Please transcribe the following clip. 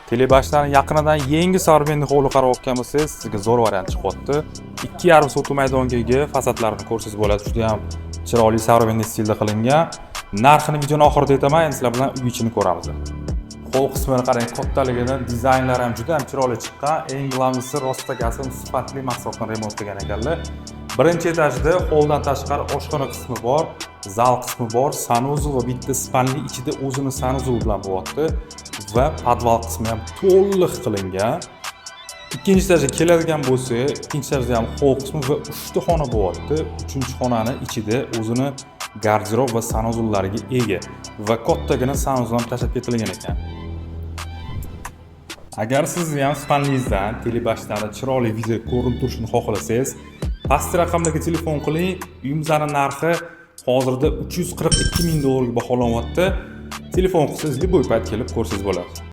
Telebashlarning yaqinidan yangi sorbenni hovli qarab o'tgan bo'lsangiz, sizga zo'r variant chiqyapti. 2,5 sotuv maydonga ega, fasadlarini ko'rsangiz bo'ladi. Juda ham chiroyli sorbenli stilda qilingan. Narxini videoning oxirida aytaman, endi sizlar bilan uy ichini ko'ramiz. Qo'l qismini qarang, kattaligidan dizaynlari ham juda ham chiroyli chiqqan. Eng g'alabisi rostagasi sifatli mahsulotni remont qilgan ekanlar. Birinchi etajda holdan tashqari oshxona qismi bor, zal qismi bor, sanuzel va bitta spalni ichida o'zini sanuzel bilan bo'lyapti va podval qismi ham to'liq qilingan. Ikkinchi etajga keladigan bo'lsa, ikkinchi etajda ham hol qismi va 3 ta xona bo'lyapti. Uchinchi xonani ichida o'zini garderob va sanuzellariga ega va kattagina sanuzel ham tashab ketilgan ekan. Agar siz ham spalningizdan telebashlarda chiroyli video ko'rinib turishini xohlasangiz, pastki raqamdagi telefon qiling. Uyimizning narxi hozirda $342 ming baholanyapti. Telefon qilsangiz, bu payt kelib ko'rsangiz bo'ladi.